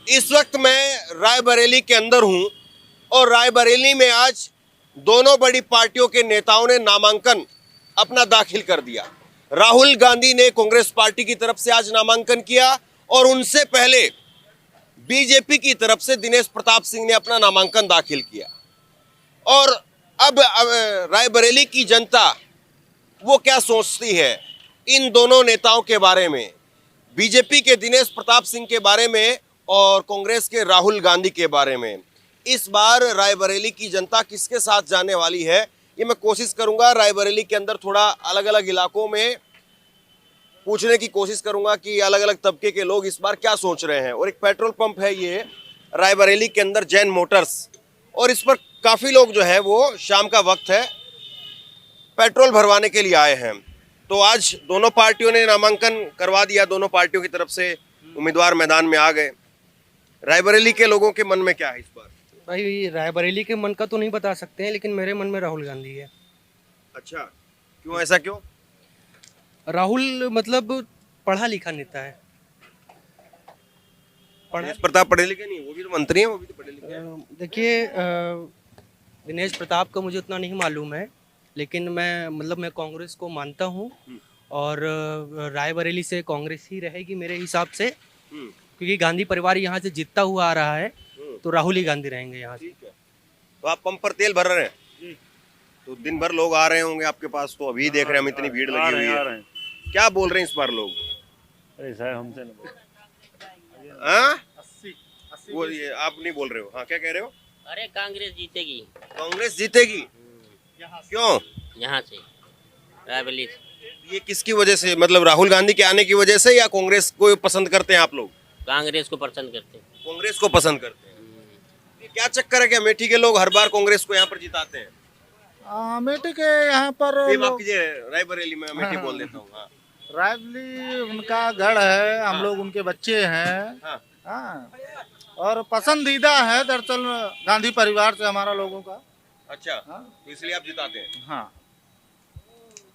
इस वक्त मैं रायबरेली के अंदर हूं और रायबरेली में आज दोनों बड़ी पार्टियों के नेताओं ने नामांकन अपना दाखिल कर दिया। राहुल गांधी ने कांग्रेस पार्टी की तरफ से आज नामांकन किया और उनसे पहले बीजेपी की तरफ से दिनेश प्रताप सिंह ने अपना नामांकन दाखिल किया। और अब रायबरेली की जनता वो क्या सोचती है इन दोनों नेताओं के बारे में, बीजेपी के दिनेश प्रताप सिंह के बारे में और कांग्रेस के राहुल गांधी के बारे में, इस बार रायबरेली की जनता किसके साथ जाने वाली है, ये मैं कोशिश करूंगा रायबरेली के अंदर थोड़ा अलग अलग इलाकों में पूछने की कोशिश करूंगा कि अलग अलग तबके के लोग इस बार क्या सोच रहे हैं। और एक पेट्रोल पंप है ये रायबरेली के अंदर, जैन मोटर्स, और इस पर काफी लोग जो है वो शाम का वक्त है पेट्रोल भरवाने के लिए आए हैं। तो आज दोनों पार्टियों ने नामांकन करवा दिया, दोनों पार्टियों की तरफ से उम्मीदवार मैदान में आ गए। रायबरेली के लोगों के मन में क्या है इस बार? भाई रायबरेली के मन का तो नहीं बता सकते हैं, लेकिन मेरे मन में राहुल गांधी है। अच्छा, क्यों, ऐसा क्यों? राहुल मतलब पढ़ा लिखा नेता है। दिनेश प्रताप पढ़े लिखे नहीं, वो भी तो मंत्री हैं, वो भी तो पढ़े लिखे हैं। देखिए, दिनेश प्रताप का मुझे उतना नहीं मालूम है, लेकिन मैं कांग्रेस को मानता हूँ और रायबरेली से कांग्रेस ही रहेगी मेरे हिसाब से, क्योंकि गांधी परिवार यहाँ से जीतता हुआ आ रहा है, तो राहुल ही गांधी रहेंगे यहाँ से। ठीक है, तो आप पंप पर तेल भर रहे हैं तो दिन भर लोग आ रहे होंगे आपके पास, तो अभी देख रहे हैं हम इतनी भीड़ लगी हुई है, क्या बोल रहे हैं इस बार लोग? अरे साहब हमसे हाँ, वो ये आप नहीं बोल रहे हो? हाँ, क्या कह रहे हो? अरे कांग्रेस जीतेगी। कांग्रेस जीतेगी? क्यों? यहाँ से रायबरेली से। ये किसकी वजह से, मतलब राहुल गांधी के आने की वजह से, या कांग्रेस को पसंद करते हैं आप लोग? कांग्रेस को पसंद करते हैं। कांग्रेस को पसंद करते हैं। ये क्या चक्कर है, क्या अमेठी के लोग हर बार कांग्रेस को यहाँ पर जिताते हैं? अमेठी के यहाँ पर माफ कीजिए, रायबरेली में अमेठी बोल देता हूँ। हाँ, रायबरेली उनका गढ़ है, हम लोग उनके बच्चे हैं। हाँ। हाँ, और पसंदीदा है दरअसल गांधी परिवार से हमारा लोगों का। अच्छा, हाँ। तो इसलिए आप जिताते हैं। हाँ,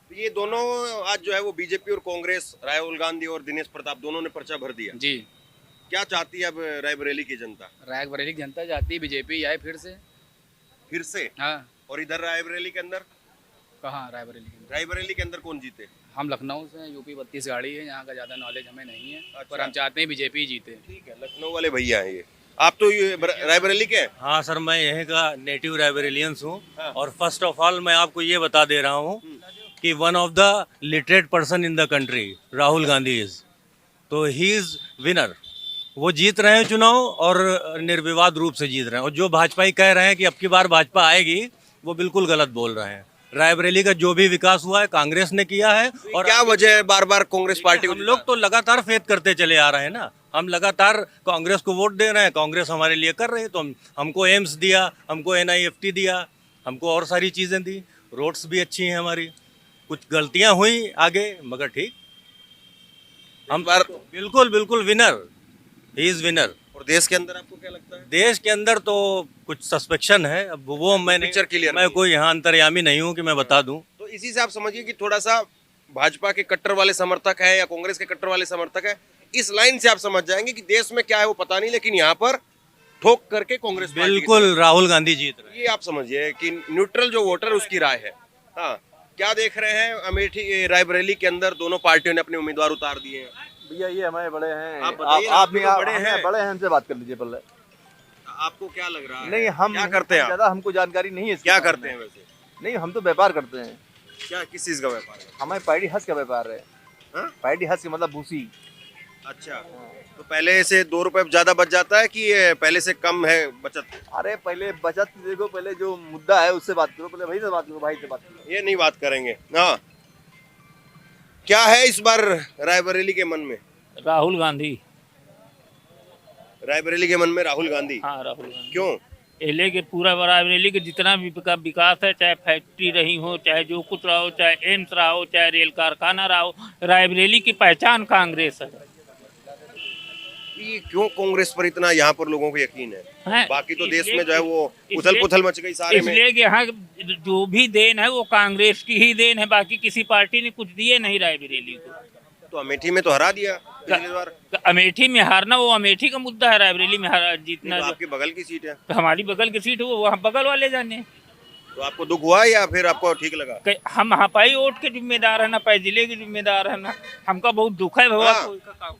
तो ये दोनों आज जो है वो बीजेपी और कांग्रेस, राहुल गांधी और दिनेश प्रताप, दोनों ने पर्चा भर दिया। जी, क्या चाहती है अब रायबरेली की जनता? रायबरेली की जनता चाहती है बीजेपी आए फिर से। फिर से? हाँ, और इधर रायबरेली के अंदर? कहाँ रायबरेली की? रायबरेली के अंदर कौन जीते? हम लखनऊ से हैं, यूपी 32 गाड़ी है, यहाँ का ज़्यादा नॉलेज हमें नहीं है। अच्छा। पर हम चाहते हैं बीजेपी जीते। ठीक है, लखनऊ वाले भैया हैं ये। आप तो ये रायबरेली के हैं? हाँ सर, मैं यहीं का नेटिव रायबरेलियंस हूँ। हाँ। और फर्स्ट ऑफ ऑल मैं आपको ये बता दे रहा हूँ कि one of the literate person in the country Rahul Gandhi is, तो ही इज विनर। वो जीत रहे हैं चुनाव और निर्विवाद रूप से जीत रहे हैं। और जो भाजपाई कह रहे हैं कि अब की बार भाजपा आएगी, वो बिल्कुल गलत बोल रहे हैं। रायबरेली का जो भी विकास हुआ है कांग्रेस ने किया है। और क्या वजह है बार बार कांग्रेस पार्टी को? हम लोग तो लगातार फेथ करते चले आ रहे हैं ना, हम लगातार कांग्रेस को वोट दे रहे हैं, कांग्रेस हमारे लिए कर रही है। तो हमको एम्स दिया, हमको NIFT दिया, हमको और सारी चीज़ें दी, रोड्स भी अच्छी हैं हमारी। कुछ गलतियां हुई आगे, मगर ठीक, हम बार बिल्कुल बिल्कुल विनर, ही इज विनर। और देश के अंदर आपको क्या लगता है? देश के अंदर तो कुछ सस्पेक्शन है, अब वो पिक्चर क्लियर मैं कोई यहाँ अंतर्यामी नहीं हूँ कि मैं बता दूँ। तो इसी से आप समझिए कि थोड़ा सा भाजपा के कट्टर वाले समर्थक है या कांग्रेस के कट्टर वाले समर्थक है, इस लाइन से आप समझ जाएंगे कि देश में क्या है वो पता नहीं, लेकिन यहाँ पर ठोक करके कांग्रेस पार्टी की बिल्कुल राहुल गांधी जीत रहे हैं। ये आप समझिए कि न्यूट्रल जो वोटर उसकी राय है। हाँ, क्या देख रहे हैं अमेठी रायबरेली के अंदर दोनों पार्टियों ने अपने उम्मीदवार उतार दिए हैं? भैया ये हमारे बड़े हैं, आप बताइए, आप भी तो बड़े हैं। बड़े हैं, हमसे बात कर लीजिए पहले। आपको क्या लग रहा है? नहीं, हम क्या करते हैं? ज्यादा हमको जानकारी नहीं है इसके क्या बारे करते में। हैं वैसे? नहीं, हम तो व्यापार करते हैं। क्या, किस चीज का व्यापार है? हमारे पैडी हंस का व्यापार है। हाँ? पैडी हंस मतलब भूसी। अच्छा, तो पहले से 2 रुपए ज्यादा बच जाता है कि ये पहले से कम है बचत? अरे पहले बचत देखो, पहले जो मुद्दा है उससे बात करो, पहले भाई से बात करो, भाई से बात करो। ये नहीं बात करेंगे। हाँ, क्या है इस बार रायबरेली के मन में? राहुल गांधी। रायबरेली के मन में राहुल गांधी? हाँ, राहुल गांधी। क्यों? ये लेके पूरा रायबरेली के जितना भी विकास है, चाहे फैक्ट्री रही हो, चाहे जो कुछ रहा हो, चाहे एम्स रहा हो, चाहे रेल कारखाना रहा हो, रायबरेली की पहचान कांग्रेस है। ये क्यों कांग्रेस पर इतना यहाँ पर लोगों को यकीन है? बाकी तो देश में जो है वो उथल पुथल मच गई सारे में। इसलिए कि यहाँ जो भी देन है वो कांग्रेस की ही देन है, बाकी किसी पार्टी ने कुछ दिए नहीं रायबरेली को। तो अमेठी में तो हरा दिया पिछली बार। तो अमेठी में हारना वो अमेठी का मुद्दा है, रायबरेली में जीतना तो जो आपके बगल की सीट है, तो हमारी बगल की सीट है वो वहाँ बगल वाले जाने। तो आपको दुख हुआ या फिर आपको ठीक लगा? हम हपाई वोट के जिम्मेदार है ना, पाई जिले के जिम्मेदार है ना, हमका बहुत दुख है भगवान। हाँ।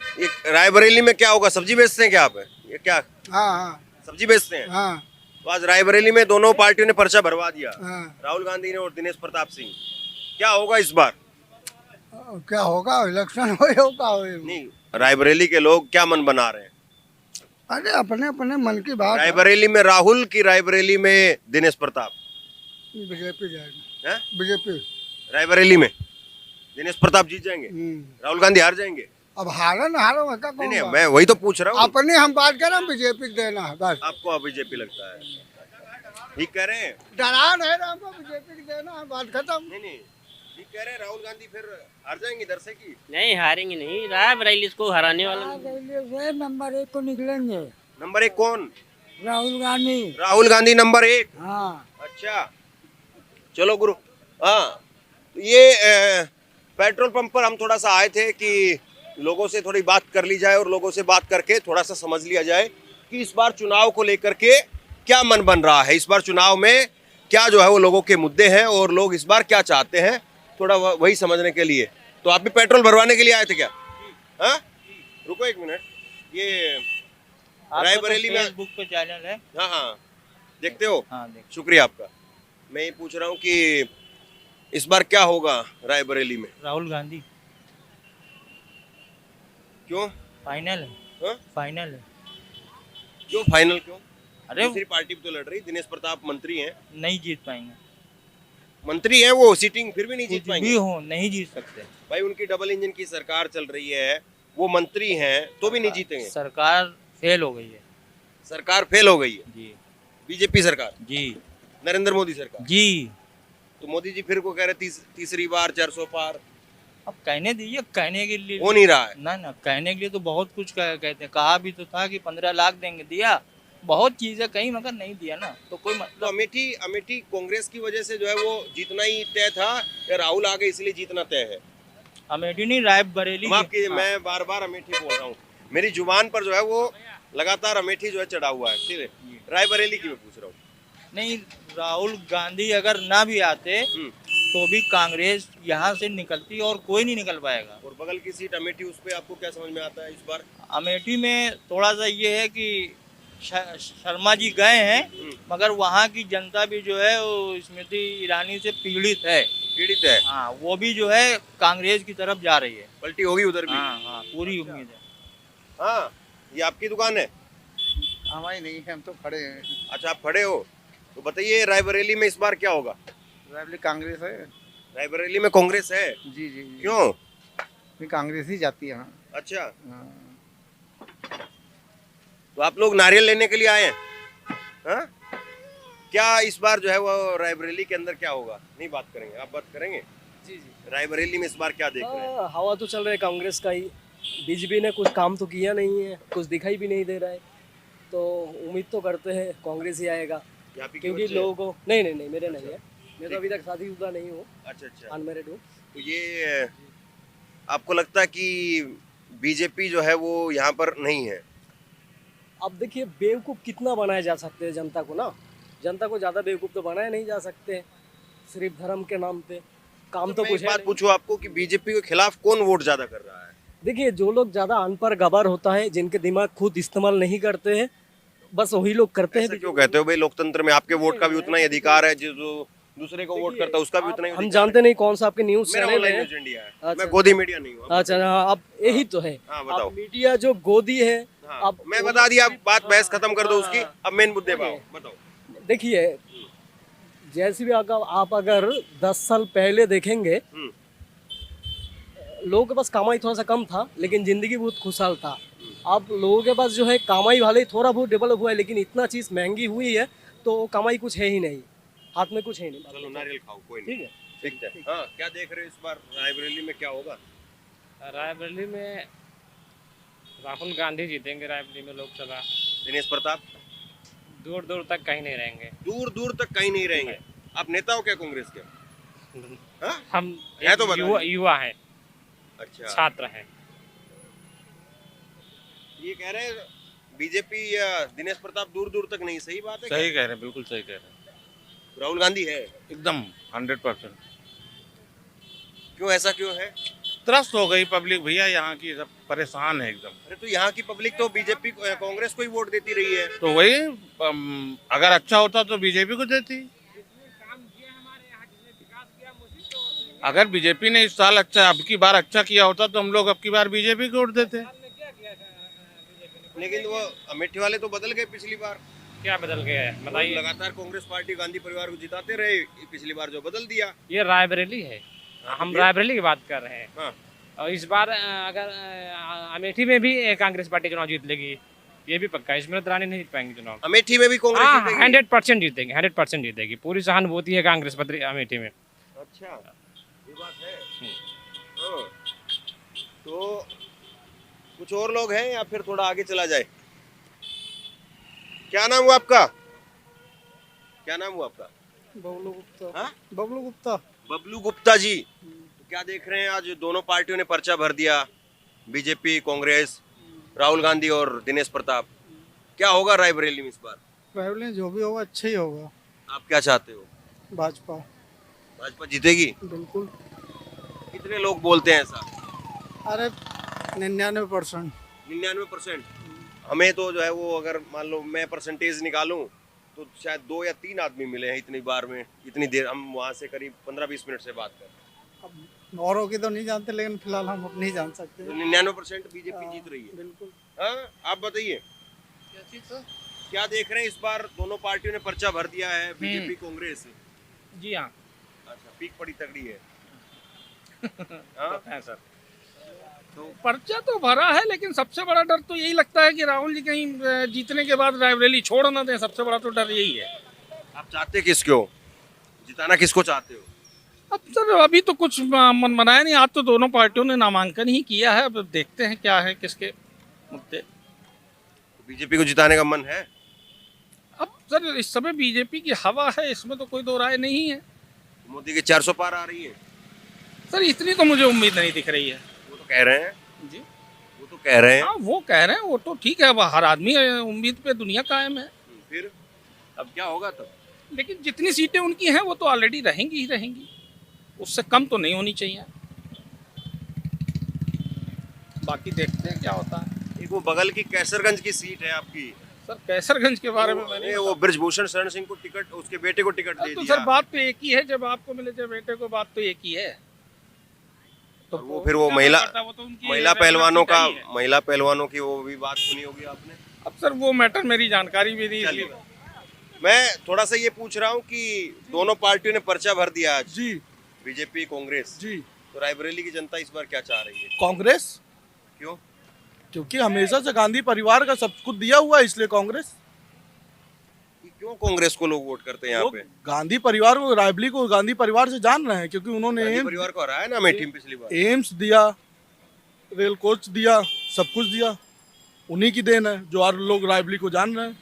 ये रायबरेली में क्या होगा? सब्जी बेचते हैं क्या आप? ये क्या हाँ हाँ सब्जी बेचते हैं? हाँ तो आज रायबरेली में दोनों पार्टियों ने पर्चा भरवा दिया, हाँ। राहुल गांधी ने और दिनेश प्रताप सिंह। क्या होगा इस बार? क्या होगा, इलेक्शन होगा। नहीं, रायबरेली के लोग क्या मन बना रहे हैं? अरे अपने अपने मन की बात। रायबरेली में राहुल की, रायबरेली में दिनेश प्रताप? बीजेपी जाएगी। हैं? बीजेपी। रायबरेली में दिनेश प्रताप जीत जाएंगे, राहुल गांधी हार जाएंगे? अब हारो न हारो वैसा नहीं नहीं, मैं वही तो पूछ रहा हूँ। अपनी हम बात कर रहे हैं, बीजेपी देना है बस। आपको बीजेपी लगता है? ठीक कह रहे हैं? डरा नहीं रहा, हमको बीजेपी देना है, बात खत्म। नहीं नहीं, ठीक कह रहे हैं। राहुल गांधी फिर हार जाएंगे इधर से की? नहीं हारेंगे नहीं, रायबरेली को हराने वाला नंबर 1 को निकलेंगे। नंबर 1 कौन? राहुल गांधी। राहुल गांधी नंबर 1? हाँ। अच्छा चलो गुरु। हाँ, ये पेट्रोल पंप पर हम थोड़ा सा आए थे कि लोगों से थोड़ी बात कर ली जाए और लोगों से बात करके थोड़ा सा समझ लिया जाए कि इस बार चुनाव को लेकर के क्या मन बन रहा है, इस बार चुनाव में क्या जो है वो लोगों के मुद्दे हैं और लोग इस बार क्या चाहते हैं, थोड़ा वही समझने के लिए। तो आप भी पेट्रोल भरवाने के लिए आए थे क्या? हाँ, रुको एक मिनट। ये रायबरेली में फेसबुक पे चैनल है। हाँ हाँ, देखते हो? हाँ देख। शुक्रिया आपका। मैं ये पूछ रहा हूँ कि इस बार क्या होगा रायबरेली में? राहुल गांधी क्यों? फाइनल है। हाँ? फाइनल है। क्यों फाइनल क्यों? अरे दूसरी पार्टी भी तो लड़ रही, दिनेश प्रताप मंत्री हैं। नहीं जीत पाएंगे, मंत्री हैं वो, सीटिंग फिर भी नहीं जीत कुछ पाएंगे। भी हो नहीं जीत सकते। भाई उनकी डबल इंजन की सरकार चल रही है, वो मंत्री हैं तो भी नहीं जीतेंगे। सरकार फेल हो गई है। सरकार फेल हो गई है, जी बीजेपी सरकार, जी नरेंद्र मोदी सरकार। जी। तो मोदी जी फिर को कह रहे तीसरी बार 400 पार। अब कहने दीजिए, कहने के लिए हो नहीं रहा है। ना ना, कहने के लिए तो बहुत कुछ कहते हैं। कहा भी तो था कि 15 लाख देंगे, दिया बहुत चीजें कहीं, मगर नहीं दिया ना, तो कोई तो मतलब। अमेठी कांग्रेस की वजह से जो है वो जीतना ही तय था या राहुल आ गए इसलिए जीतना तय है? अमेठी नहीं, रायबरेली। माफ कीजिए, मैं बार बार अमेठी बोल रहा हूँ, मेरी जुबान पर जो है वो लगातार अमेठी जो है चढ़ा हुआ है। ठीक है, रायबरेली की मैं पूछ रहा हूँ। नहीं, राहुल गांधी अगर ना भी आते तो भी कांग्रेस यहाँ से निकलती और कोई नहीं निकल पाएगा। और बगल की सीट अमेठी, उस पे आपको क्या समझ में आता है इस बार? अमेठी में थोड़ा सा ये है कि शर्मा जी गए हैं, मगर वहाँ की जनता भी जो है वो स्मृति ईरानी से पीड़ित है। पीड़ित है? हाँ, वो भी जो है कांग्रेस की तरफ जा रही है। पलटी होगी उधर भी? हाँ हाँ, पूरी उम्मीद है। हाँ, ये आपकी दुकान है? हमारी नहीं है, हम तो खड़े हैं। अच्छा, आप खड़े हो। तो बताइए रायबरेली में इस बार क्या होगा? रायबरेली कांग्रेस है। रायबरेली में कांग्रेस है? जी जी जी। क्यों? कांग्रेस ही जाती है। अच्छा, तो आप लोग नारियल लेने के लिए आए हैं? हाँ? क्या इस बार जो है वो रायबरेली के अंदर क्या होगा? नहीं बात करेंगे, आप बात करेंगे? जी जी। रायबरेली में इस बार क्या देख रहे हैं? हवा तो चल रहा है कांग्रेस का ही। बीजेपी ने कुछ काम तो किया नहीं है, कुछ दिखाई भी नहीं दे रहा है, तो उम्मीद तो करते हैं कांग्रेस ही आएगा। क्योंकि लोगों को नहीं नहीं नहीं, मेरे नहीं है, मैं तो अभी तक शादीशुदा नहीं हूँ। अच्छा अच्छा, अनमैरिड हूँ। तो ये आपको लगता है कि बीजेपी जो है वो यहाँ पर नहीं है? अब देखिए, बेवकूफ़ कितना बनाया जा सकते हैं जनता को ना, जनता को ज़्यादा बेवकूफ़ तो बनाया नहीं जा सकते सिर्फ धर्म के नाम पे। काम तो कुछ है। बात पूछूं आपको कि बीजेपी के खिलाफ कौन वोट ज्यादा कर रहा है? देखिए, जो लोग ज़्यादा अनपढ़ गवार होता है, जिनके दिमाग खुद इस्तेमाल नहीं करते हैं, बस वही लोग करते हैं। क्यों कहते हो भाई? लोकतंत्र में आपके वोट का भी उतना ही अधिकार है, जो दूसरे को वोट करता है उसका भी उतना ही। हम जानते नहीं कौन सा आपके न्यूज़ मेरा चैनल ऑनलाइन है। न्यूज़ इंडिया है। अच्छा। मैं गोदी मीडिया नहीं हूँ। अच्छा, हाँ, अब यही तो है। हाँ, बताओ। अब मीडिया जो गोदी है। हाँ, अब मैं बता दिया, बात बहस खत्म कर दो उसकी। अब मेन मुद्दे पे आओ, बताओ। देखिए, जैसे भी आप अगर 10 साल पहले देखेंगे, लोगों के पास कमाई थोड़ा सा कम था, लेकिन जिंदगी बहुत खुशहाल था। अब लोगों के पास जो है कमाई वाले थोड़ा बहुत डेवलप हुआ है, लेकिन इतना चीज़ महंगी हुई है तो कमाई कुछ है ही नहीं, हाथ में कुछ है नहीं। चलो नारियल खाओ, कोई ठीक नहीं। है, ठीक है। हाँ, क्या देख रहे हो इस बार रायबरेली में क्या होगा? रायबरेली में राहुल गांधी जीतेंगे। रायबरेली में लोकसभा। दिनेश प्रताप दूर दूर तक कहीं नहीं रहेंगे। दूर दूर तक कहीं नहीं रहेंगे। आप नेता हो क्या कांग्रेस के? हाँ? हम है तो एक बताइए। युवा हैं, अच्छा, छात्र हैं। ये कह रहे हैं बीजेपी या दिनेश प्रताप दूर दूर तक नहीं, सही बात है क्या? सही कह रहे हैं, बिल्कुल सही कह रहे हैं, राहुल गांधी है, एकदम 100%। क्यों ऐसा क्यों है? त्रस्त हो गई पब्लिक भैया, यहाँ की सब परेशान है एकदम। अरे तो यहाँ की पब्लिक तो बीजेपी कांग्रेस को ही वोट देती रही है। तो वही अगर अच्छा होता तो बीजेपी को देती। अगर बीजेपी ने इस साल अच्छा, अब की बार अच्छा किया होता तो हम लोग अब की बार बीजेपी को वोट देते। लेकिन वो अमेठी वाले तो बदल गए पिछली बार, क्या बदल गया है बताइए? लगातार कांग्रेस पार्टी गांधी परिवार को जिताते रहे, पिछली बार जो बदल दिया। ये रायबरेली है, हम रायबरेली की बात कर रहे हैं। हाँ। और इस बार अगर अमेठी में भी कांग्रेस पार्टी चुनाव जीत लेगी, ये भी पक्का है, स्मृति ईरानी नहीं जीत पाएंगी चुनाव। अमेठी में भी कांग्रेस जीतेगी? 100% जीतेगी, 100% जीतेगी। पूरी सहानुभूति है कांग्रेस पत्री अमेठी में। अच्छा, ये बात है। हाँ। तो कुछ और लोग हैं या फिर थोड़ा आगे चला जाए? क्या नाम हुआ आपका? क्या नाम हुआ आपका? बबलू गुप्ता। हाँ? बबलू गुप्ता। बबलू गुप्ता जी, तो क्या देख रहे हैं, आज दोनों पार्टियों ने पर्चा भर दिया, बीजेपी कांग्रेस, राहुल गांधी और दिनेश प्रताप। क्या होगा रायबरेली में इस बार? रायबरेली जो भी होगा अच्छा ही होगा। आप क्या चाहते हो? भाजपा। भाजपा जीतेगी? बिल्कुल। कितने लोग बोलते हैं ऐसा? अरे 99%। 99%। हमें तो जो है वो, अगर मान लो मैं परसेंटेज निकालूं तो शायद 2 या 3 आदमी मिले हैं इतनी बार में, इतनी देर। हम वहाँ से करीब 15-20 मिनट से बात कर रहे हैं। अब औरों की तो नहीं जानते, लेकिन फिलहाल हम अपनी जान सकते तो हैं। 99% बीजेपी जीत रही है। बिल्कुल। हाँ, आप बताइए क्या देख रहे हैं इस बार? दोनों पार्टियों ने पर्चा भर दिया है, बीजेपी कांग्रेस। जी हाँ, अच्छा, पीक बड़ी तगड़ी है। हाँ? है सर। तो पर्चा तो भरा है, लेकिन सबसे बड़ा डर तो यही लगता है कि राहुल जी कहीं जीतने के बाद रायबरेली छोड़ ना दें। सबसे बड़ा तो डर यही है। आप चाहते किसको जिताना, किसको चाहते हो? अब सर अभी तो कुछ मन बनाया नहीं। आज तो दोनों पार्टियों ने नामांकन ही किया है, अब देखते हैं क्या है, किसके मुद्दे। बीजेपी को जिताने का मन है? अब सर इस समय बीजेपी की हवा है, इसमें तो कोई दो राय नहीं है। मोदी की 400 पार आ रही है? सर इतनी तो मुझे उम्मीद नहीं दिख रही है। वो तो कह रहे हैं। जी, वो तो कह रहे हैं। हाँ वो कह रहे हैं, वो तो ठीक है, हर आदमी उम्मीद पे दुनिया कायम है। फिर अब क्या होगा तब? लेकिन जितनी सीटें उनकी हैं वो तो ऑलरेडी रहेंगी ही रहेंगी, उससे कम तो नहीं होनी चाहिए। बाकी देखते हैं क्या होता है। एक वो बगल की कैसरगंज की सीट है आपकी। सर कैसरगंज के बारे में मैंने वो ब्रजभूषण शरण सिंह को टिकट, उसके बेटे को टिकट दे तो दिया। सर बात तो एक ही है, जब आपको मिले जब बेटे को, बात तो एक ही है। तो वो फिर वो महिला महिला पहलवानों का, महिला पहलवानों की वो भी बात सुनी होगी आपने। अब सर वो मैटर मेरी जानकारी भी नहीं, चलिए। इसलिए मैं थोड़ा सा ये पूछ रहा हूँ कि दोनों पार्टियों ने पर्चा भर दिया आज, जी बीजेपी कांग्रेस। जी। तो रायबरेली की जनता इस बार क्या चाह रही है? कांग्रेस, क्यों? क्योंकि हमेशा से गांधी परिवार का सब कुछ दिया हुआ है, इसलिए कांग्रेस। क्यों कांग्रेस को लोग वोट करते हैं यहाँ लोग पे? गांधी परिवार को, रायबरेली को गांधी परिवार से जान रहे हैं, क्योंकि उन्होंने गांधी परिवार को हराया ना अमेठी में पिछली बार। एम्स दिया, रेल कोच दिया, सब कुछ दिया, उन्हीं की देन है। जो और लोग रायबरेली को जान रहे हैं,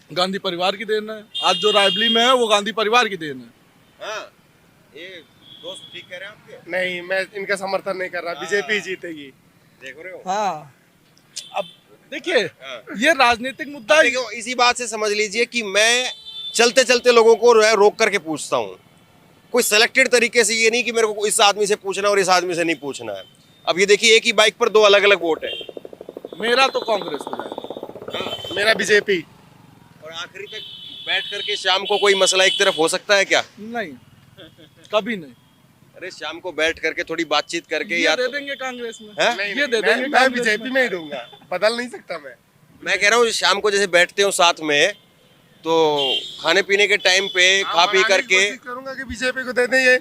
गांधी परिवार की देन है। आज जो रायबरेली में है वो गांधी परिवार की देन है। हाँ, ये दोस्त ठीक कह रहे हैं आपके? नहीं, मैं इनका समर्थन नहीं कर रहा। बीजेपी जीतेगी। देख रहे हो? हाँ, अब देखिए हाँ। ये राजनीतिक मुद्दा है। देखो, इसी बात से समझ लीजिए कि मैं चलते चलते लोगों को रोक करके पूछता हूँ, कोई सेलेक्टेड तरीके से। ये नहीं कि मेरे को इस आदमी से पूछना और इस आदमी से नहीं पूछना है। अब ये देखिए, एक ही बाइक पर 2 अलग अलग वोट है। मेरा तो कांग्रेस हो जाएगा। हाँ। मेरा बीजेपी। और आखिरी तक बैठ करके शाम को कोई मसला एक तरफ हो सकता है क्या? नहीं, कभी नहीं। अरे शाम को बैठ करके थोड़ी बातचीत करके ये या दे तो, देंगे कांग्रेस में। हैं? नहीं, ये दे मैं देंगे कांग्रेस बीजेपी में ही दूंगा, बदल नहीं सकता मैं कह रहा हूँ शाम को जैसे बैठते हो साथ में, तो खाने पीने के टाइम पे खा पी करके। कोशिश करूंगा कि बीजेपी को दे दें, ये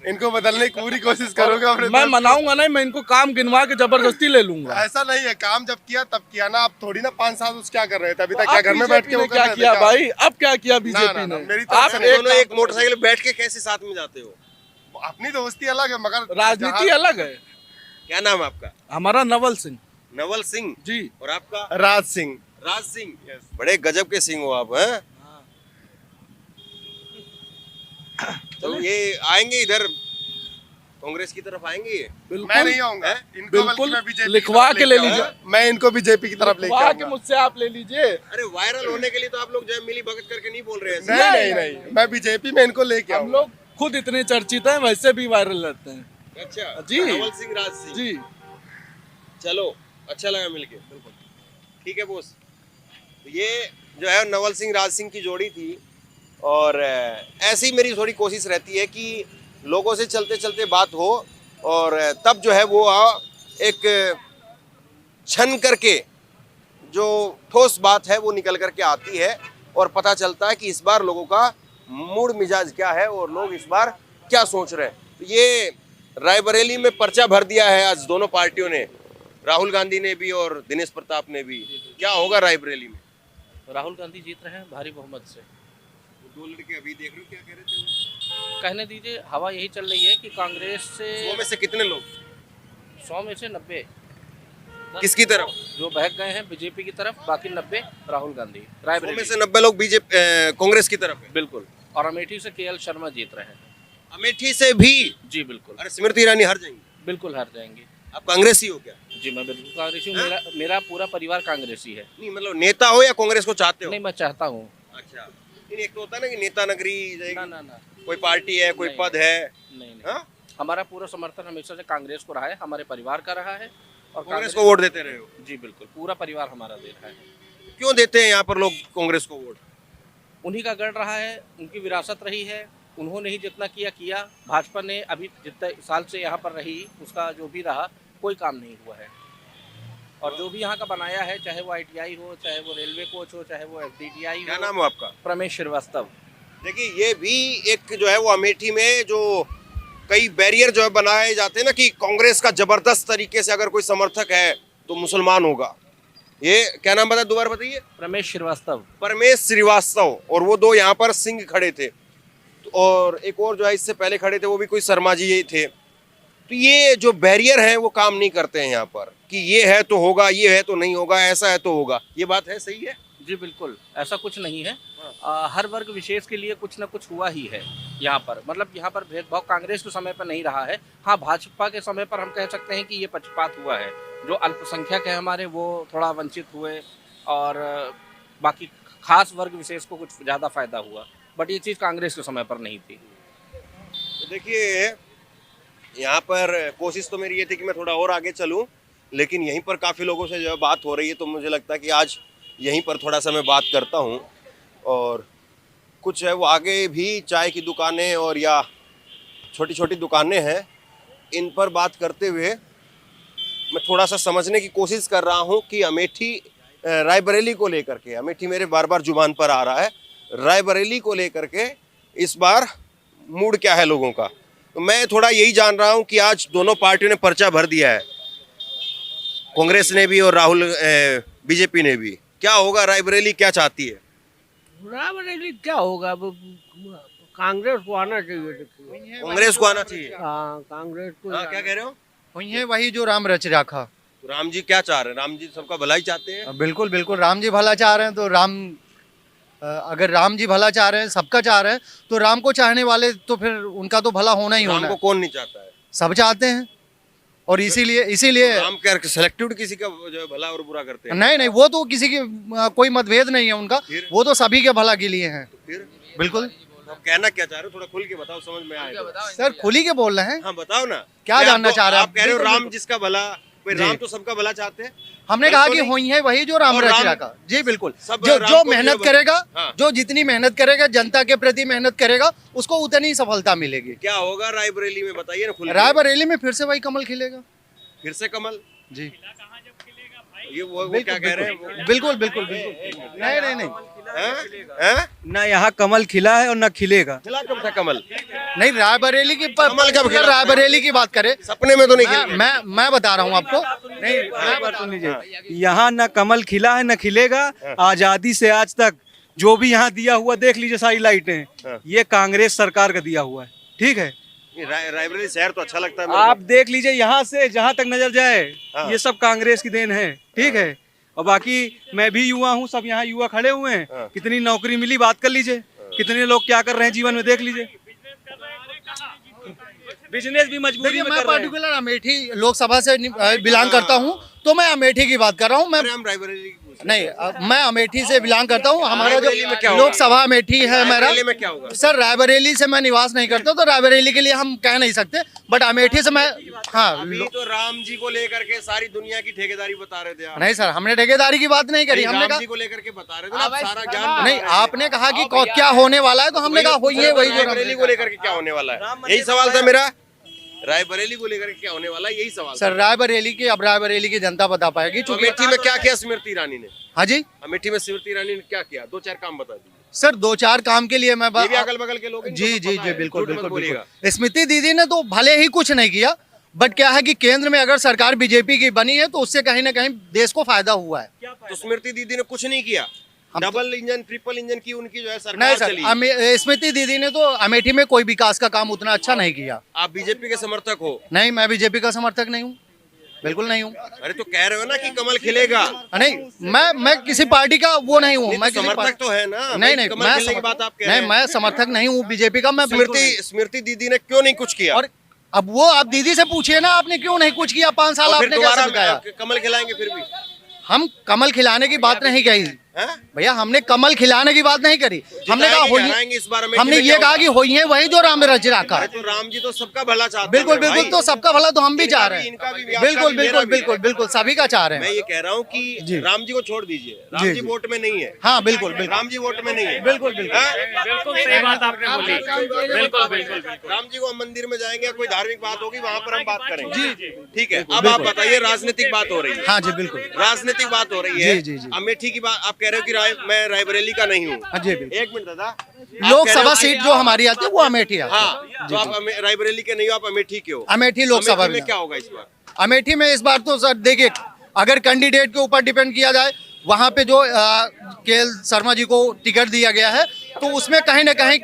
इनको बदलने की पूरी कोशिश करूंगा। मैं मनाऊंगा नहीं, मैं इनको काम गिनवा के जबरदस्ती ले लूंगा। ऐसा नहीं है, काम जब किया तब किया ना। आप थोड़ी ना 5 साल उस क्या कर रहे थे अभी तक? अब क्या घर में बैठ के वो क्या कर रहे थे किया क्या? भाई? अब क्या किया ना, बीजेपी ना, ने? मेरी आप तरफ आप दोनों एक मोटरसाइकिल पे बैठ के कैसे साथ में जाते हो? अपनी दोस्ती अलग है, मगर राजनीति अलग है। क्या नाम है आपका? हमारा नवल सिंह नवल सिंह जी। और आपका? राज सिंह। राज सिंह। बड़े गजब के सिंह हो आप, हैं? तो ये आएंगे इधर कांग्रेस की तरफ आएंगे ये? मैं नहीं आऊंगा इनको, बिल्कुल, बल्कि मैं बीजेपी लिखवा के ले लीजिए। मैं इनको बीजेपी की तरफ लेके लिखवा के आऊंगा। मुझसे आप ले लीजिए। अरे वायरल होने के लिए तो आप लोग जो है मिली भगत करके नहीं बोल रहे हैं। नहीं नहीं नहीं, मैं बीजेपी में इनको लेके हम आऊंगा। लोग खुद इतने चर्चित हैं, वैसे भी वायरल रहते हैं। अच्छा जी। नवल सिंह राज सिंह जी, चलो अच्छा लगा मिलके। ठीक है बोस, तो ये जो है नवल सिंह राज सिंह की जोड़ी थी और ऐसी ही मेरी थोड़ी कोशिश रहती है कि लोगों से चलते चलते बात हो और तब जो है वो एक छन करके जो ठोस बात है वो निकल करके आती है और पता चलता है कि इस बार लोगों का मूड मिजाज क्या है और लोग इस बार क्या सोच रहे हैं। तो ये रायबरेली में पर्चा भर दिया है आज दोनों पार्टियों ने, राहुल गांधी ने भी और दिनेश प्रताप ने भी। क्या होगा रायबरेली में? राहुल गांधी जीत रहे हैं भारी बहुमत से। दो लड़के अभी देख रहे हो क्या कह रहे थे? कहने दीजिए, हवा यही चल रही है कि कांग्रेस से 100 में से कितने लोग? 100 में से 90 किसकी तरफ? जो बहक गए हैं बीजेपी की तरफ, बाकी 90 राहुल गांधी 100 में रायबरेली से 90 लोग बीजेपी कांग्रेस की तरफ है। बिल्कुल। और अमेठी से केएल शर्मा जीत रहे हैं। अमेठी से भी? जी बिल्कुल। अरे स्मृति ईरानी हार जाएंगी? बिल्कुल हार जाएंगे। आप कांग्रेसी हो क्या? जी मैं बिल्कुल कांग्रेसी हूँ। मेरा पूरा परिवार कांग्रेसी है। नहीं मतलब नेता हो या कांग्रेस को चाहते हो? नहीं, मैं चाहता हूँ। अच्छा, नहीं एक तो होता है ना कि नेता नगरी ना ना ना, कोई पार्टी है, कोई पद है। नहीं नहीं, हाँ? हमारा पूरा समर्थन हमेशा से कांग्रेस को रहा है, हमारे परिवार का रहा है। और कांग्रेस को वोट देते रहे हो? जी बिल्कुल, पूरा परिवार हमारा दे रहा है। क्यों देते हैं यहाँ पर लोग कांग्रेस को वोट? उन्हीं का गढ़ रहा है, उनकी विरासत रही है। उन्होंने ही जितना किया। भाजपा ने अभी जितने साल से यहाँ पर रही, उसका जो भी रहा कोई काम नहीं हुआ है। और जो भी यहाँ का बनाया है, चाहे वो ITI हो, चाहे वो रेलवे कोच हो, चाहे वो FDTI हो। क्या नाम हो आपका? प्रमेश श्रीवास्तव। देखिए ये भी एक जो है वो अमेठी में जो कई बैरियर जो है बनाए जाते हैं ना कि कांग्रेस का जबरदस्त तरीके से अगर कोई समर्थक है तो मुसलमान होगा। ये क्या नाम बता, दोबारा बताइए। प्रमेश श्रीवास्तव। परमेश श्रीवास्तव। और वो दो यहाँ पर सिंह खड़े थे और एक और जो है इससे पहले खड़े थे, वो भी कोई शर्मा जी ही थे। तो ये जो बैरियर है वो काम नहीं करते हैं यहाँ पर कि ये है तो होगा, ये है तो नहीं होगा, ऐसा है तो होगा। ये बात है, सही है? जी बिल्कुल, ऐसा कुछ नहीं है। हर वर्ग विशेष के लिए कुछ ना कुछ हुआ ही है यहाँ पर। मतलब यहाँ पर भेदभाव कांग्रेस के समय पर नहीं रहा है। हाँ, भाजपा के समय पर हम कह सकते हैं कि ये पक्षपात हुआ है। जो अल्पसंख्यक है हमारे, वो थोड़ा वंचित हुए और बाकी खास वर्ग विशेष को कुछ ज़्यादा फायदा हुआ। बट ये चीज़ कांग्रेस के समय पर नहीं थी। तो देखिए यहाँ पर कोशिश तो मेरी ये थी कि मैं थोड़ा और आगे चलूँ, लेकिन यहीं पर काफ़ी लोगों से जो है बात हो रही है, तो मुझे लगता है कि आज यहीं पर थोड़ा सा मैं बात करता हूँ। और कुछ है वो आगे भी चाय की दुकानें और या छोटी छोटी दुकानें हैं, इन पर बात करते हुए मैं थोड़ा सा समझने की कोशिश कर रहा हूँ कि अमेठी रायबरेली को लेकर के, अमेठी मेरे बार बार जुबान पर आ रहा है, रायबरेली को लेकर के इस बार मूड क्या है लोगों का। तो मैं थोड़ा यही जान रहा हूँ कि आज दोनों पार्टियों ने पर्चा भर दिया है, कांग्रेस ने भी और राहुल बीजेपी ने भी। क्या होगा रायबरेली, क्या चाहती है रायबरेली? क्या होगा, कांग्रेस को आना चाहिए। कांग्रेस को आना चाहिए? हाँ, कांग्रेस को। हाँ, क्या कह रहे हो? वही है, वही जो राम रच रखा। तो राम जी क्या चाह रहे हैं? राम जी सबका भला ही चाहते हैं। बिल्कुल बिल्कुल, राम जी भला चाह रहे हैं। तो अगर राम जी भला चाह रहे हैं, सबका चाह रहे हैं, तो राम को चाहने वाले तो फिर उनका तो भला होना ही होना है। राम को कौन नहीं चाहता है? सब चाहते हैं। और इसीलिए राम क्या सिलेक्टेड किसी का जो है भला और बुरा करते हैं? नहीं, वो तो किसी की कोई मतभेद नहीं है उनका, वो तो सभी के भला के लिए हैं। फिर बिल्कुल। आप कहना क्या चाह रहे हो, थोड़ा खुल के बताओ, समझ में आए। सर खुली के बोल रहे हैं। हाँ बताओ ना, क्या जानना चाह रहे हैं आप? कह रहे हो राम जिसका भला, भाई राम तो सबका भला चाहते हैं। हमने कहा कि हुई है वही जो राम रच रखा। जी बिल्कुल, जो मेहनत करेगा, जो जितनी मेहनत करेगा, जनता के प्रति मेहनत करेगा, उसको उतनी सफलता मिलेगी। क्या होगा रायबरेली में, बताइए ना खुल के। रायबरेली में फिर से वही कमल खिलेगा। फिर से कमल? जी। ये वो क्या कह रहे हैं? बिल्कुल बिल्कुल बिल्कुल। नहीं ना यहाँ कमल खिला है और ना खिलेगा। खिला कब था कमल? नहीं, रायबरेली की कमल कब खिला? रायबरेली की बात करें, सपने में तो नहीं खिला। मैं बता रहा हूँ आपको। नहीं, सुन लीजिए, यहाँ ना कमल खिला है ना खिलेगा। आजादी से आज तक जो भी यहाँ दिया हुआ, देख लीजिए सारी लाइटें, ये कांग्रेस सरकार का दिया हुआ है। ठीक है, रायबरेली शहर तो अच्छा लगता है। आप देख लीजिए यहाँ से जहाँ तक नजर जाए, ये सब कांग्रेस की देन है। ठीक है, और बाकी मैं भी युवा हूँ, सब यहाँ युवा खड़े हुए हैं। कितनी नौकरी मिली, बात कर लीजिए। कितने लोग क्या कर रहे हैं जीवन में, देख लीजिए। बिजनेस भी मजबूरी देखिए, में मैं कर रहे हैं। पर्टिकुलर अमेठी लोकसभा से बिलोंग करता हूँ, तो मैं अमेठी की बात कर रहा हूँ। मैं हम रायबरेली की पूछ रहे नहीं, मैं अमेठी से बिलोंग करता हूँ। हमारा रायबरेली में क्या जो होगा? लोकसभा अमेठी है मेरा। रायबरेली में क्या होगा? सर, रायबरेली से मैं निवास नहीं करता, तो रायबरेली के लिए हम कह नहीं सकते, बट अमेठी से मैं अभी तो राम जी को लेकर के सारी दुनिया की ठेकेदारी बता रहे थे आप। नहीं सर, हमने ठेकेदारी की बात नहीं करी। हमने राम कहा जी को लेकर के बता रहे थे ना, आप सारा ज्ञान नहीं, आपने कहा कि क्या होने वाला है, तो हमने कहा वही है, वही जो रायबरेली को लेकर के क्या होने वाला है, यही सवाल था मेरा। रायबरेली को लेकर के क्या होने वाला है, यही सवाल सर। रायबरेली की, अब रायबरेली की जनता बता पाएगी। तो अमेठी में क्या किया स्मृति ईरानी ने? हाँ जी, अमेठी में स्मृति ईरानी ने क्या किया? 2-4 काम बता दीजिए सर। 2-4 काम के लिए मैं ये भी अगल बगल के लोग हैं, जी इनको जी पता जी है, बिल्कुल झूठ मत बिल्कुल बोलिएगा। बिल्कुल। स्मृति दीदी ने तो भले ही कुछ नहीं किया, बट क्या है कि केंद्र में अगर सरकार बीजेपी की बनी है, तो उससे कहीं ना कहीं देश को फायदा हुआ है। तो स्मृति दीदी ने कुछ नहीं किया, डबल इंजन ट्रिपल इंजन की उनकी जो है नहीं सरकार सर, चली। स्मृति दीदी ने तो अमेठी में कोई विकास का काम उतना अच्छा नहीं किया। आप बीजेपी के समर्थक हो? नहीं, मैं बीजेपी का समर्थक नहीं हूँ, बिल्कुल नहीं हूँ। अरे तो कह रहे हो ना कि कमल खिलेगा। नहीं, मैं किसी पार्टी का वो नहीं हूँ। मैं किसी समर्थक तो है ना? नहीं नहीं, कमल खिलने की बात आप कह रहे हैं। मैं समर्थक नहीं हूँ बीजेपी का। मैं स्मृति दीदी ने क्यों नहीं कुछ किया? और अब वो आप दीदी से पूछिए ना, आपने क्यों नहीं कुछ किया? 5 साल फिर आपने कैसे दोबारा बिताया? कमल खिलाएंगे फिर भी? हम कमल खिलाने की बात नहीं कही भैया, हमने कमल खिलाने की बात नहीं करी। हमने कहा जिताएंगे इस बार। हमने ये कहा कि होई है वही जो राम रच रखा। तो राम जी तो सबका भला चाहते हैं। बिल्कुल बिल्कुल, तो सबका भला तो हम भी चाह रहे हैं। इनका भी, बिल्कुल बिल्कुल बिल्कुल बिल्कुल, सभी का चाह रहे हैं। मैं ये कह रहा हूँ कि राम जी को छोड़ दीजिए, राम जी वोट में नहीं है। हाँ बिल्कुल बिल्कुल, राम जी वोट में नहीं है। बिल्कुल बिल्कुल बिल्कुल सही बात आपने बोली। बिल्कुल बिल्कुल राम जी को हम मंदिर में जाएंगे, कोई धार्मिक बात होगी वहाँ पर हम बात करेंगे। जी ठीक है, अब आप बताइए, राजनीतिक बात हो रही है। हाँ जी बिल्कुल, राजनीतिक बात हो रही है। जी, जी, जी। अमेठी की बात आप कह रहे हो कि मैं रायबरेली का नहीं हूँ। हाँ जी बिल्कुल। एक मिनट दादा, लोकसभा सीट जो हमारी आती है वो अमेठी है। हाँ, तो आप रायबरेली के नहीं हो, आप अमेठी के हो। अमेठी लोकसभा में क्या होगा इस बार? अमेठी में इस बार तो सर देखिए, अगर कैंडिडेट के ऊपर डिपेंड किया जाए, वहाँ पे जो केएल शर्मा जी को टिकट दिया गया है, तो उसमें कहीं ना कहीं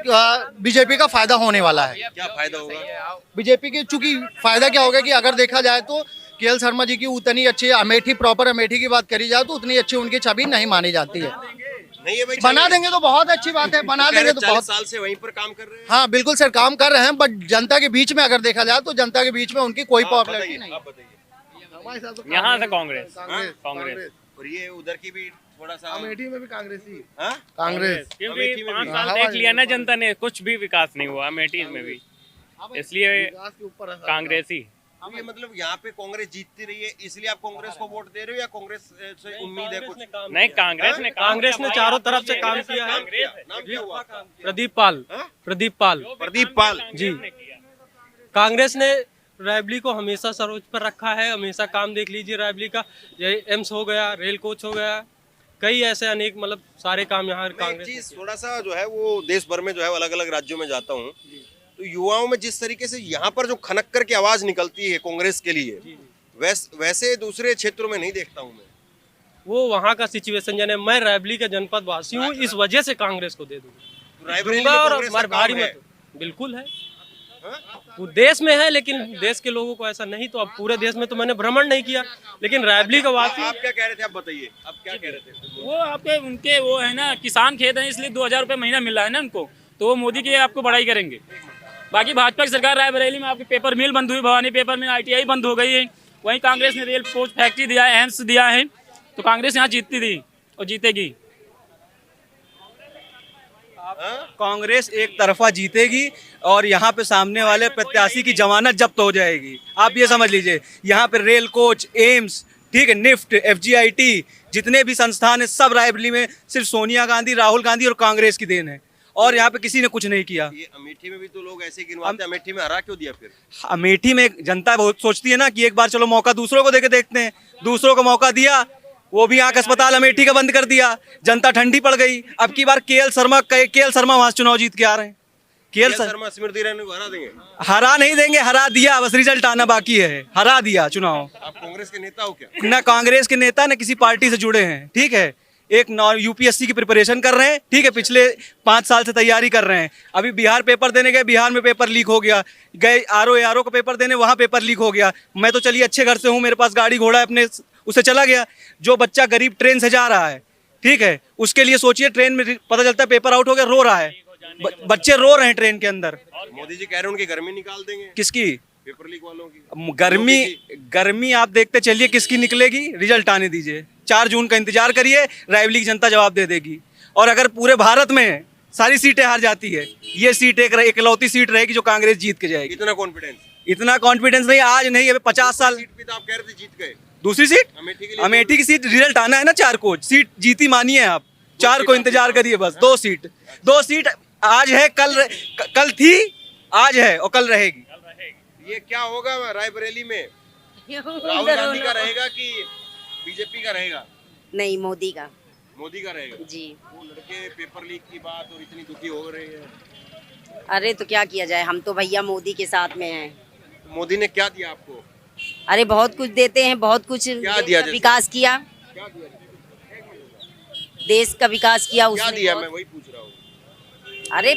बीजेपी का फायदा होने वाला है। क्या फायदा होगा बीजेपी की? चूंकि फायदा क्या होगा कि अगर देखा जाए तो केएल शर्मा जी की उतनी अच्छी अमेठी, प्रॉपर अमेठी की बात करी जाए तो उतनी अच्छी उनकी छवि नहीं मानी जाती है। नहीं है भाई, बना देंगे तो बहुत अच्छी बात है, बना देंगे तो 40 बहुत। साल से वहीं पर काम कर रहे हैं। हाँ बिल्कुल सर, काम कर रहे हैं, बट जनता के बीच में अगर देखा जाए तो जनता के बीच में उनकी कोई पॉपुलैरिटी नहीं। आप बताइए। यहाँ से कांग्रेस। कांग्रेस। और ये उधर की भी थोड़ा सा अमेठी में भी कांग्रेस ही। कांग्रेस, क्योंकि 5 साल देख लिया ना जनता ने, कुछ भी विकास नहीं हुआ अमेठी में भी, इसलिए कांग्रेस ही। ये मतलब यहाँ पे कांग्रेस जीतती रही है, इसलिए आप कांग्रेस को वोट दे रहे हो या कांग्रेस से उम्मीद है कुछ? नहीं, कांग्रेस ने चारों तरफ से काम किया है। नाम क्या हुआ? प्रदीप पाल। प्रदीप पाल प्रदीप पाल जी। कांग्रेस ने रायबरेली को हमेशा सर्वोच्च पर रखा है, हमेशा काम देख लीजिए रायबरेली का, ये एम्स हो गया, रेल कोच हो गया, कई ऐसे अनेक मतलब सारे काम यहाँ कांग्रेस। चीज थोड़ा सा जो है वो देश भर में जो है अलग अलग राज्यों में जाता हूँ, तो युवाओं में जिस तरीके से यहाँ पर जो खनक कर की आवाज निकलती है कांग्रेस के लिए, वैसे दूसरे क्षेत्रों में नहीं देखता हूँ मैं। वो वहाँ का सिचुएशन जाने, मैं रायबरेली का जनपद वासी हूँ, इस वजह से कांग्रेस को दे दूंगा। और हमारे भारी मत बिल्कुल है, वो देश में है, लेकिन देश के लोगों को ऐसा नहीं। तो अब पूरे देश में तो मैंने भ्रमण नहीं किया, लेकिन रायबरेली का वासी। आप क्या कह रहे थे, आप बताइए, आप क्या कह रहे थे? वो आपके उनके वो है ना, किसान खेत है, इसलिए 2000 रुपये महीना मिल रहा है ना उनको, तो वो मोदी की आपको बढ़ाई करेंगे। बाकी भाजपा की सरकार रायबरेली में आपकी पेपर मिल बंद हुई, भवानी पेपर मिल, ITI बंद हो गई है। वहीं कांग्रेस ने रेल कोच फैक्ट्री दिया है, एम्स दिया है, तो कांग्रेस यहाँ जीतती थी और जीतेगी। कांग्रेस एक तरफा जीतेगी और यहाँ पे सामने वाले प्रत्याशी की जमानत जब्त हो जाएगी। आप ये समझ लीजिए, यहाँ पे रेल कोच, एम्स, ठीक है, निफ्ट, FGIT, जितने भी संस्थान है, सब रायबरेली में सिर्फ सोनिया गांधी, राहुल गांधी और कांग्रेस की देन है, और यहाँ पे किसी ने कुछ नहीं किया। ये अमेठी में भी तो लोग ऐसे गिनवाते हैं, अमेठी में हरा क्यों दिया फिर? अमेठी में जनता बहुत सोचती है ना कि एक बार चलो मौका दूसरों को देके देखते हैं, दूसरों को मौका दिया, वो भी आंख अस्पताल अमेठी का बंद कर दिया, जनता ठंडी पड़ गई। अब की बार केएल शर्मा वहां चुनाव जीत के आ रहे हैं। केएल शर्मा स्मृति ईरानी को हरा देंगे? हरा नहीं देंगे, हरा दिया, बस रिजल्ट आना बाकी है। हरा दिया चुनाव। आप कांग्रेस के नेता हो क्या? ना कांग्रेस के नेता न किसी पार्टी से जुड़े हैं, ठीक है। एक UPSC की प्रिपरेशन कर रहे हैं, ठीक है, पिछले 5 साल से तैयारी कर रहे हैं। अभी बिहार पेपर देने गए, बिहार में पेपर लीक हो गया। गए RO का पेपर देने, वहाँ पेपर लीक हो गया। मैं तो चलिए अच्छे घर से हूँ, मेरे पास गाड़ी घोड़ा है अपने, उससे चला गया। जो बच्चा गरीब ट्रेन से जा रहा है, ठीक है, उसके लिए सोचिए, ट्रेन में पता चलता है पेपर आउट हो गया, रो रहा है, बच्चे रो रहे हैं ट्रेन के अंदर। मोदी जी कह रहे हैं उनकी गर्मी निकाल देंगे, किसकी पेपर लीक वालों की। गर्मी आप देखते चलिए किसकी निकलेगी, रिजल्ट आने दीजिए। 4 जून का इंतजार करिए, रायबरेली की जनता जवाब दे देगी। और अगर पूरे भारत में सारी सीटें हार जाती है, ये सीट एक इकलौती सीट रहेगी जो कांग्रेस जीत के जाएगी। इतना कॉन्फिडेंस? इतना कॉन्फिडेंस नहीं, आज नहीं, अभी 50 साल। सीट पे तो आप कह रहे थे जीत गए। दूसरी सीट अमेठी की सीट, रिजल्ट आना है ना। 4 को सीट जीती मानिए आप, 4 को इंतजार करिए बस। 2 सीट आज है, कल थी, आज है और कल रहेगी। ये क्या होगा रायबरेली में? राहुल गांधी का रहेगा कि बीजेपी का रहेगा? नहीं, मोदी का। मोदी का रहेगा जी। वो लड़के पेपर लीक की बात और इतनी दुखी हो रहे हैं। अरे तो क्या किया जाए, हम तो भैया मोदी के साथ में हैं। तो मोदी ने क्या दिया आपको? अरे बहुत कुछ देते हैं, बहुत कुछ। क्या दिया? विकास किया, क्या दिया? देश का विकास किया क्या उसने। दिया? मैं वही पूछ रहा हूँ। अरे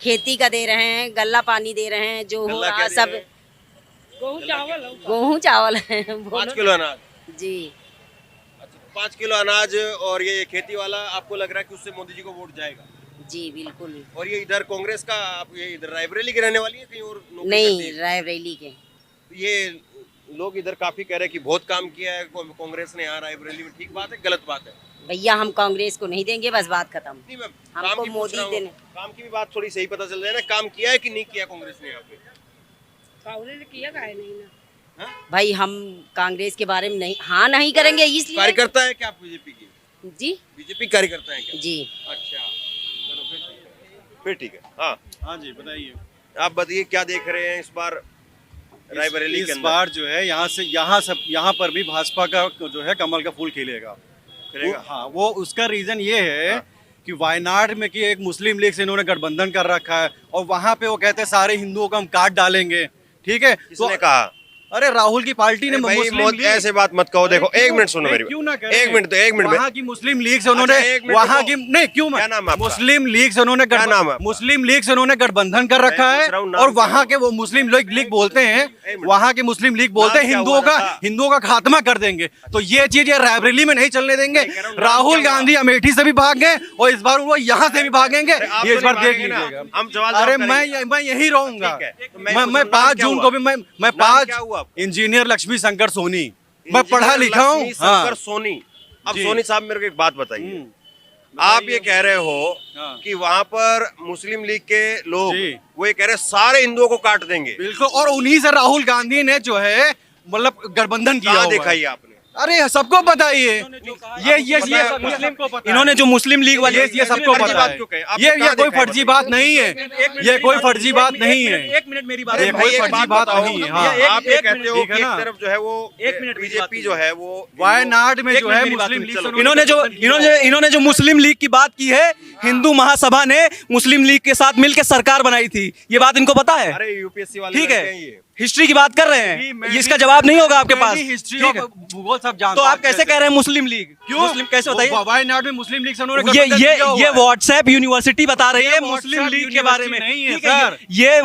खेती का दे रहे हैं, गल्ला पानी दे रहे हैं, जो हो गल्ला रहा क्या दे सब। रहे हैं? गेहूँ चावल है। 5 किलो अनाज। जी। 5 किलो अनाज और ये खेती वाला, आपको लग रहा है कि उससे मोदी जी को वोट जाएगा? जी बिल्कुल। और ये इधर कांग्रेस का, आप ये इधर रायबरेली के रहने वाली है कहीं और नौकरी नहीं, करती है? रायबरेली के। ये लोग इधर काफी कह रहे हैं कि बहुत काम किया है कांग्रेस ने यहाँ रायबरेली में। ठीक बात है, गलत बात है? भैया हम कांग्रेस को नहीं देंगे, बस बात खत्म। नहीं, मैं हमको काम की पूछ मोदी रहा हूँ। देने। काम की भी बात थोड़ी सही पता चल जाए ना, काम किया है कि नहीं किया कांग्रेस ने यहाँ पे? कांग्रेस ने किया है नहीं ना। भाई हम कांग्रेस के बारे में नहीं, हाँ नहीं करेंगे इसलिए। कार्यकर्ता है क्या आप बीजेपी की? जी। बीजेपी कार्यकर्ता है क्या? जी। अच्छा, चलो फिर ठीक है। हाँ हाँ जी, बताइए। आप बताइए क्या देख रहे हैं इस बार रायबरेली के इस अंदर? बार जो है यहाँ पर भी भाजपा का जो है कमल का फूल खिलेगा। हाँ, वो उसका रीजन ये है कि वायनाड में कि एक मुस्लिम लीग से इन्होंने गठबंधन कर रखा है और वहाँ पे वो कहते हैं सारे हिंदुओं को हम काट डालेंगे। ठीक है, किसने कहा? अरे राहुल की पार्टी ने मुस्लिम लीग। ऐसे बात मत कहो। देखो एक मिनट सुनो मेरी, क्यों ना करें? एक मिनट वहाँ की मुस्लिम लीग से उन्होंने वहाँ की नहीं क्यों क्या नाम है आपका? मुस्लिम लीग से उन्होंने मुस्लिम लीग से उन्होंने गठबंधन कर रखा है और वहाँ के वो मुस्लिम लीग बोलते हैं, वहाँ के मुस्लिम लीग बोलते हैं हिंदुओं का खात्मा कर देंगे। तो ये चीज ये रायबरेली में नहीं चलने देंगे। राहुल गांधी अमेठी से भी भाग गए और इस बार वो यहाँ से भी भागेंगे, ये इस बार देख लीजिएगा। अरे मैं यही रहूंगा। मैं 5 जून को भी मैं 5 इंजीनियर लक्ष्मी शंकर सोनी, मैं पढ़ा लिखा हूँ। शंकर सोनी। अब सोनी साहब मेरे को एक बात बताइए, आप ये कह रहे हो कि वहाँ पर मुस्लिम लीग के लोग वो ये कह रहे हैं सारे हिंदुओं को काट देंगे। बिल्कुल, और उन्हीं से राहुल गांधी ने जो है मतलब गठबंधन किया। देखा ही आपने? अरे सबको पता ही है, ये इन्होंने जो मुस्लिम लीग वाले ये सबको पता है। ये कोई फर्जी बात नहीं है, ये कोई फर्जी बात नहीं है। एक मिनट मेरी बात, ये कोई फर्जी बात नहीं है। हाँ, आप ये कहते हो कि एक तरफ जो है वो बीजेपी जो है वो वायनाड में जो है मुस्लिम लीग, इन्होंने जो मुस्लिम लीग की बात की है, हिंदू महासभा ने मुस्लिम लीग के साथ मिलकर सरकार बनाई थी, ये बात इनको पता है? अरे यूपीएससी वाले ठीक है, हिस्ट्री की बात कर रहे हैं, इसका जवाब नहीं होगा आपके पास। हिस्ट्री और भूगोल सब जानते तो आप कैसे कह रहे हैं मुस्लिम लीग? क्यों? मुस्लिम कैसे बताइए? वायनाड में मुस्लिम लीग से उन्होंने ये व्हाट्सएप यूनिवर्सिटी बता रही है मुस्लिम लीग के बारे में। नहीं है सर, ये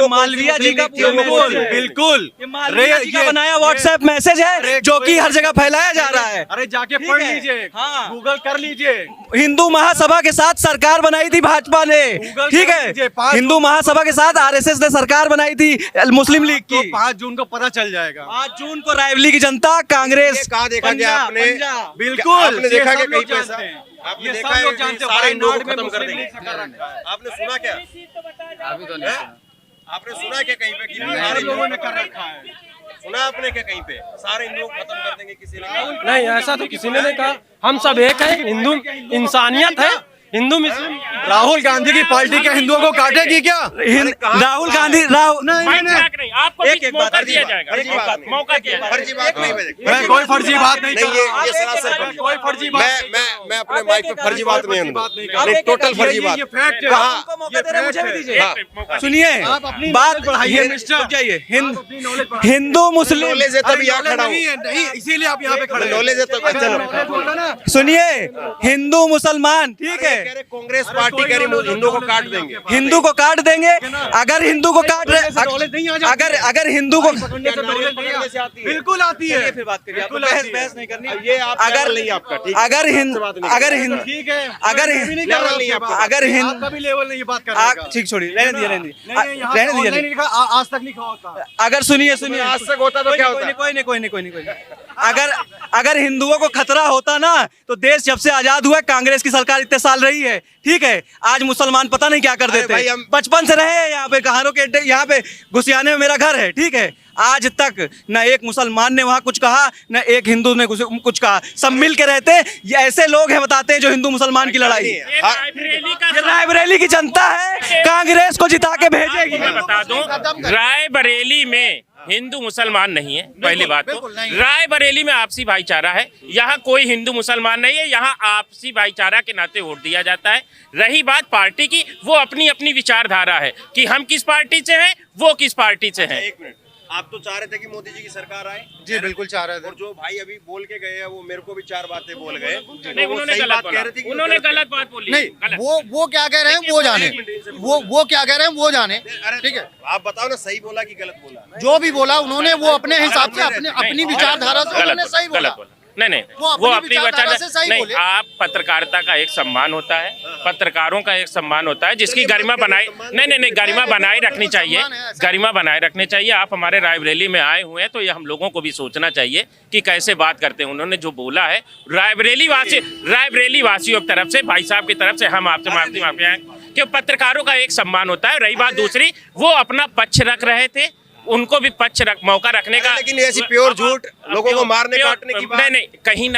मालविया जी का बिल्कुल ये बनाया व्हाट्सएप मैसेज है जो कि हर जगह फैलाया जा रहा है। अरे जाके पढ़ लीजिए, गूगल कर लीजिए। हिंदू महासभा के साथ सरकार बनाई थी भाजपा ने, ठीक है? हिंदू महासभा के साथ आरएसएस ने सरकार बनाई थी मुस्लिम लीग की। 5 जून को पता चल जाएगा। 5 जून को रायबरेली की जनता कांग्रेस कहा देखा गया आपने? बिल्कुल, आपने देखा कि कहीं पे आपने ये देखा सब है लोग जानते हैं सारे हिंदुओं को वायनाड में खत्म कर मुस्लिम देंगे। लीग कर रखा है। आपने सुना क्या? अभी तो नहीं सुना। आपने सुना क्या कहीं पे कि सारे लोगों ने कर रखा है? सुना आपने क्या कहीं पे सारे हिंदुओं को खत्म कर देंगे किसी ने? नहीं, ऐसा तो किसी ने नहीं कहा। हम सब एक है, हिंदू इंसानियत है, हिंदू मुस्लिम। राहुल गांधी की पार्टी के हिंदुओं को काटेगी क्या? राहुल गांधी आपको एक मौका दिया जाएगा, मौका दिया जाएगा। फर्जी बात नहीं मैं कोई फर्जी बात नहीं कर रहा। ये सरासर कोई फर्जी बात मैं अपने माइक पे फर्जी बात नहीं नहीं, टोटल फर्जी बात। ये फैक्ट है। कहा मौका दे रहे हैं, मुझे भी दीजिए। हाँ। सुनिए, आप अपनी बात नॉलेज बढ़ाइए मिस्टर। जाइए। हिंदू मुस्लिम नॉलेज है तभी यहाँ खड़ा हूँ। नहीं, इसीलिए आप यहाँ पे खड़े हैं। नॉलेज है तो चलो सुनिए, हिंदू मुसलमान, ठीक है, कांग्रेस पार्टी कह रही हिंदू को काट देंगे, हिंदू को काट देंगे। अगर हिंदू को काट रहे, अगर हिंदू को बिल्कुल आती है, फिर बात करिए, बहस नहीं करनी। ये अगर नहीं आपका ठीक, अगर ठीक है, अगर आपका भी लेवल नहीं बात करने ठीक छोड़िए, रहने दीजिए आज तक नहीं होता। अगर सुनिए आज तक होता तो क्या होता? कोई नहीं। अगर हिंदुओं को खतरा होता ना तो देश जब से आजाद हुआ कांग्रेस की सरकार इतने साल रही है, ठीक है। आज मुसलमान पता नहीं क्या कर देते हैं, बचपन से रहे हैं यहाँ पे, कहारों के अड्डे, यहाँ पे घुसियाने में मेरा घर है, ठीक है। आज तक न एक मुसलमान ने वहाँ कुछ कहा, न एक हिंदू ने कुछ कहा, सब मिल के रहते हैं। ये ऐसे लोग हैं बताते हैं जो हिंदू मुसलमान की लड़ाई, ये रायबरेली की जनता है, कांग्रेस को जिता के भेजेगी। मैं बता दूं, रायबरेली में हिंदू मुसलमान नहीं है, पहली बात तो। रायबरेली में आपसी भाईचारा है, यहाँ कोई हिंदू मुसलमान नहीं है, यहाँ आपसी भाईचारा के नाते वोट दिया जाता है। रही बात पार्टी की, वो अपनी अपनी विचारधारा है कि हम किस पार्टी से हैं, वो किस पार्टी से हैं। एक मिनट, आप तो चाह रहे थे कि मोदी जी की सरकार आए? जी बिल्कुल चाह रहे थे। और जो भाई अभी बोल के गए हैं वो मेरे को भी 4 बातें बोल गए। नहीं, उन्होंने गलत बात बोली। नहीं, वो क्या कह रहे हैं वो जाने, वो क्या कह रहे हैं वो जाने, ठीक है। आप बताओ ना, सही बोला कि गलत बोला? जो भी बोला उन्होंने वो अपने हिसाब से अपनी विचारधारा से उन्होंने सही बोला। नहीं, वो अपनी विचारधारा से सही बोले। आप पत्रकारिता का एक सम्मान होता है, पत्रकारों का एक सम्मान होता है जिसकी गरिमा बनाई, नहीं, गरिमा बनाए रखनी चाहिए, गरिमा बनाए रखनी चाहिए। आप हमारे रायबरेली में आए हुए हैं तो ये हम लोगों को भी सोचना चाहिए कि कैसे बात करते हैं। उन्होंने जो बोला है रायबरेली वासियों की तरफ से, भाई साहब की तरफ से हम आपसे माफी हैं कि पत्रकारों का एक सम्मान होता है। रही बात दूसरी, वो अपना पक्ष रख रहे थे, उनको भी मौका रखने का। लेकिन ऐसी प्योर झूठ, लोगों को मारने काटने की बात नहीं, कहीं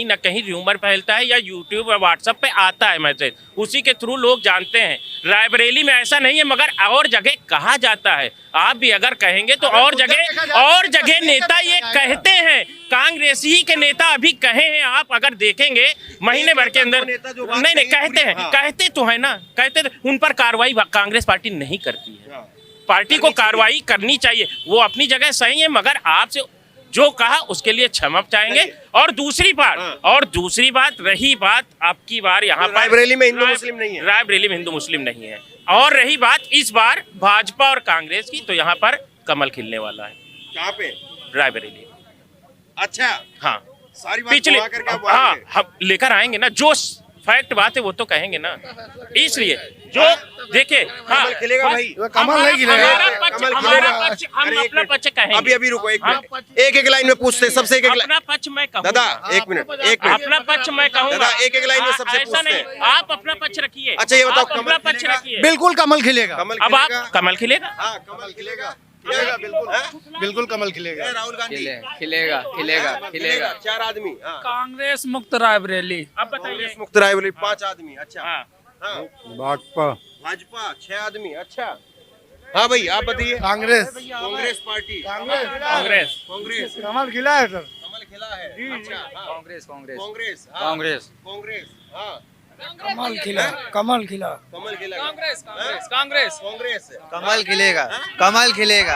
ना कहीं र्यूमर फैलता है या यूट्यूब और व्हाट्सएप पे आता है मैसेज, उसी के थ्रू लोग जानते हैं। रायबरेली में ऐसा नहीं है, मगर और जगह कहा जाता है। आप भी अगर कहेंगे तो और जगह नेता ये कहते हैं, कांग्रेसी के नेता अभी कहे हैं। आप अगर देखेंगे महीने भर के अंदर, नहीं कहते तो है ना, कहते उन पर कार्रवाई कांग्रेस पार्टी नहीं करती है। पार्टी को कार्रवाई करनी चाहिए, वो अपनी जगह सही है, मगर आपसे जो कहा उसके लिए क्षमा चाहेंगे। और दूसरी बात रही बात आपकी बार यहाँ पर रायबरेली में हिंदू मुस्लिम नहीं है, रायबरेली में हिंदू मुस्लिम नहीं है। और रही बात इस बार भाजपा और कांग्रेस की, तो यहाँ पर कमल खिलने वाला है। कहाँ पे? रायबरेली। अच्छा, हाँ, सारी बात पिछले, हाँ, हम लेकर आएंगे ना, जो फैक्ट बात है वो तो कहेंगे ना। इसलिए जो देखिए, हाँ, खिलेगा भाई, कमल नहीं खिलेगा, हम अपना पक्ष कहेंगे। अभी रुको, एक लाइन में पूछते, सबसे एक अपना पक्ष मैं कहूँ दादा, एक मिनट, अपना पक्ष मैं कहूँगा दादा, एक लाइन में सबसे ऐसा नहीं, आप अपना पक्ष रखिए। अच्छा ये बताओ, अपना पक्ष रखिए। बिल्कुल कमल खिलेगा। अब आप कमल खिलेगा, कमल खिलेगा, बिल्कुल कमल खिलेगा। राहुल गांधी खिलेगा 4 आदमी। कांग्रेस मुक्त रायबरेली। अब बताइए, मुक्त रायबरेली 5 आदमी। अच्छा, भाजपा 6 आदमी। अच्छा, हाँ भाई आप बताइए। कांग्रेस पार्टी, कांग्रेस कमल खिला है सर, कमल खिला है। अच्छा, कांग्रेस हाँ, कमल खिला कमल खिलेगा,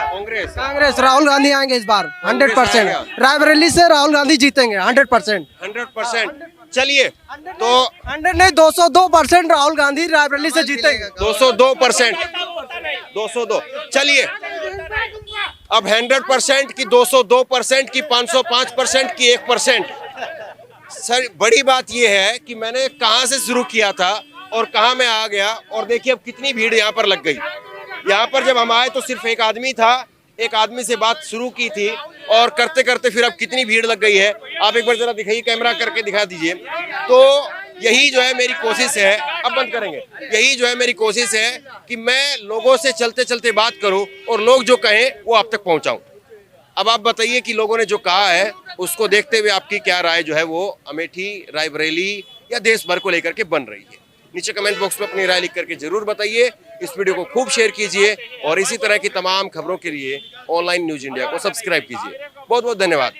कांग्रेस राहुल गांधी आएंगे इस बार 100%। रायबरेली से राहुल गांधी जीतेंगे 100%। चलिए तो 100 नहीं 202% राहुल गांधी रायबरेली से जीतेंगे। 202%, 202। चलिए अब 100% की 202% की 505% की 1%। सर बड़ी बात यह है कि मैंने कहां से शुरू किया था और कहां मैं आ गया, और देखिए अब कितनी भीड़ यहाँ पर लग गई। यहाँ पर जब हम आए तो सिर्फ एक आदमी था, एक आदमी से बात शुरू की थी, और करते करते फिर अब कितनी भीड़ लग गई है। आप एक बार जरा दिखाइए, कैमरा करके दिखा दीजिए। तो यही जो है मेरी कोशिश है, अब बंद करेंगे, यही जो है मेरी कोशिश है कि मैं लोगों से चलते चलते बात करूं और लोग जो कहें वो आप तक पहुंचाऊं। अब आप बताइए कि लोगों ने जो कहा है उसको देखते हुए आपकी क्या राय जो है वो अमेठी, रायबरेली या देश भर को लेकर के बन रही है। नीचे कमेंट बॉक्स में अपनी राय लिख करके जरूर बताइए। इस वीडियो को खूब शेयर कीजिए और इसी तरह की तमाम खबरों के लिए ऑनलाइन न्यूज इंडिया को सब्सक्राइब कीजिए। बहुत बहुत धन्यवाद।